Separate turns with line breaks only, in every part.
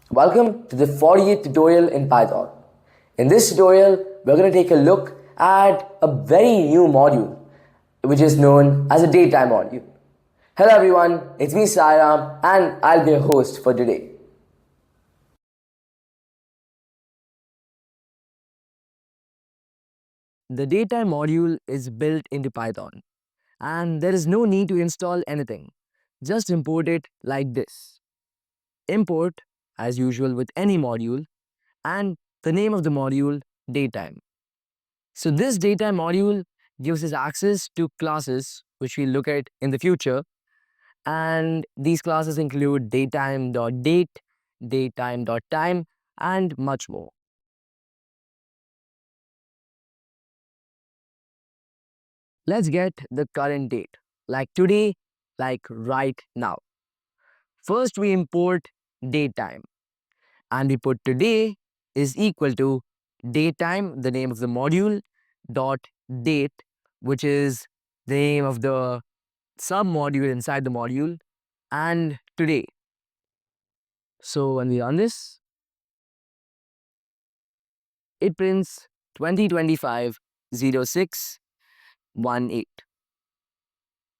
Welcome to the 40th tutorial in Python. In this tutorial, we're going to take a look at a very new module, which is known as a datetime module. Hello everyone, it's me Sairam and I'll be your host for today.
The datetime module is built into Python and there is no need to install anything. Just import it like this. Import, as usual with any module, and the name of the module, datetime. So this datetime module gives us access to classes which we'll look at in the future, and these classes include datetime.date, datetime.time, and much more. Let's get the current date, like today, like right now. First, we import datetime and we put today is equal to datetime, the name of the module, dot date, which is the name of the sub module inside the module, and today. So when we run this, it prints 2025 0618.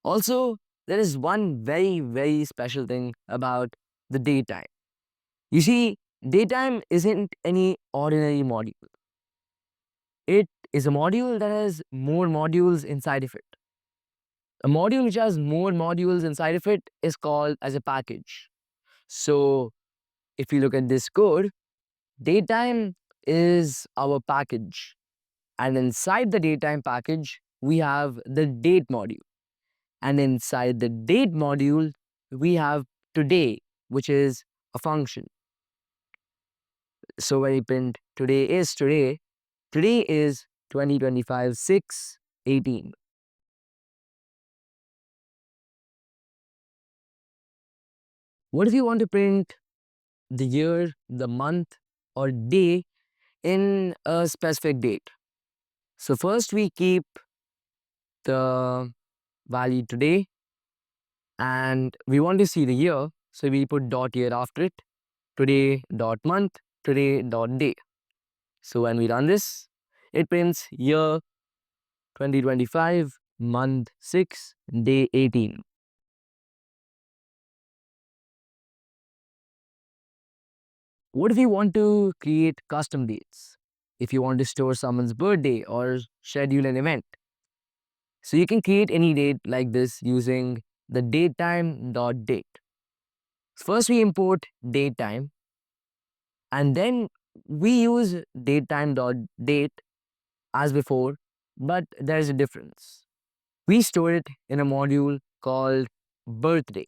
Also, there is one very special thing about the datetime. You see, datetime isn't any ordinary module. It is a module that has more modules inside of it. A module which has more modules inside of it is called as a package. So if you look at this code, datetime is our package. And inside the datetime package, we have the date module. And inside the date module, we have today, which is a function. So when we print today is 2025 6/18. What if you want to print the year, the month, or day in a specific date? So first we keep the value today and we want to see the year. So we put dot year after it, today dot month, today dot day. So when we run this, it prints year 2025, month 6, day 18. What if you want to create custom dates? If you want to store someone's birthday or schedule an event. So you can create any date like this using the datetime.date. First we import datetime and then we use datetime.date as before, but there's a difference. We store it in a module called birthday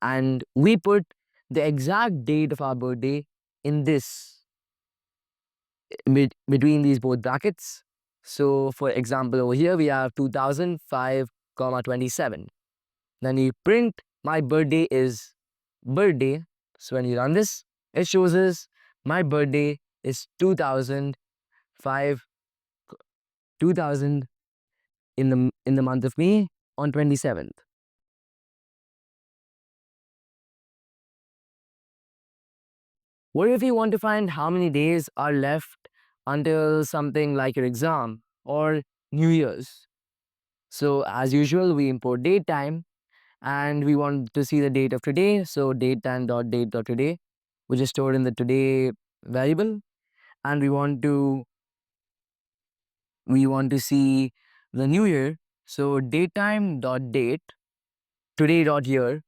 and we put the exact date of our birthday in this between these both brackets. So for example, over here we have 2005, 27. Then you print my birthday is birthday. So when you run this, it shows us my birthday is 2005, 2000 in the month of May on 27th. What if you want to find how many days are left until something like your exam or New Year's? So as usual, we import datetime and we want to see the date of today. So datetime.date.today, which is stored in the today variable, and we want to see the new year. So datetime.date today.year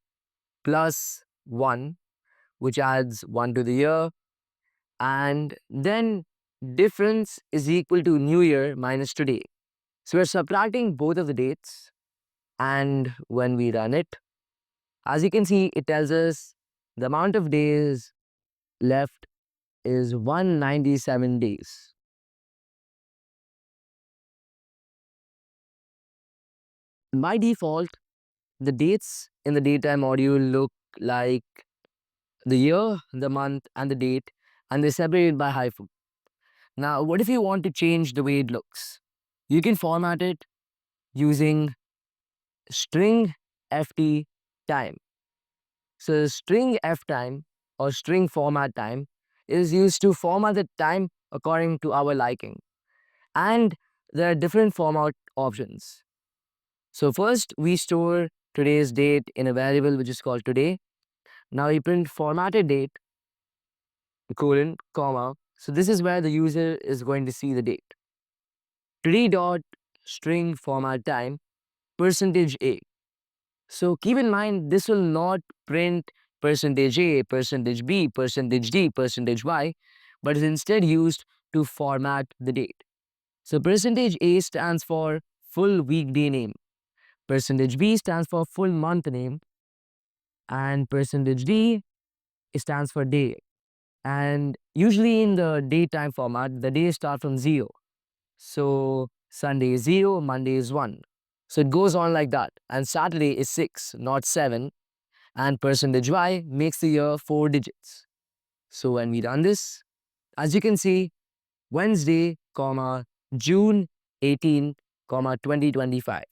plus 1, which adds 1 to the year, and then difference is equal to new year minus today. So we're subtracting both of the dates, and when we run it, as you can see, it tells us the amount of days left is 197 days. By default, the dates in the datetime module look like the year, the month, and the date, and they're separated by hyphen. Now, what if you want to change the way it looks? You can format it using string ft time. So string f time or string format time is used to format the time according to our liking. And there are different format options. So first we store today's date in a variable which is called today. Now we print formatted date, colon, comma. So this is where the user is going to see the date. Today dot string format time percentage %a. So keep in mind this will not print percentage %a, percentage %b, percentage %d, percentage %y, but is instead used to format the date. So percentage %a stands for full weekday name, percentage %b stands for full month name, and percentage %d stands for day. And usually in the datetime format, the days start from 0. So Sunday is 0, Monday is 1. So it goes on like that. And Saturday is 6, not 7. And percentage %y makes the year 4 digits. So when we run this, as you can see, Wednesday, comma, June 18, comma, 2025.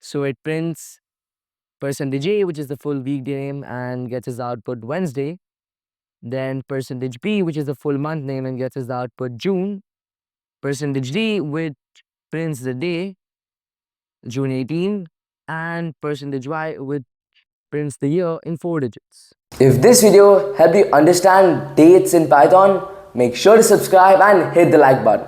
So it prints percentage %a, which is the full weekday name, and gets its output Wednesday. Then percentage %b, which is the full month name, and gets its output June. Percentage %d, which prints the day, June 18, and percentage %y, which prints the year in 4 digits.
If this video helped you understand dates in Python, make sure to subscribe and hit the like button.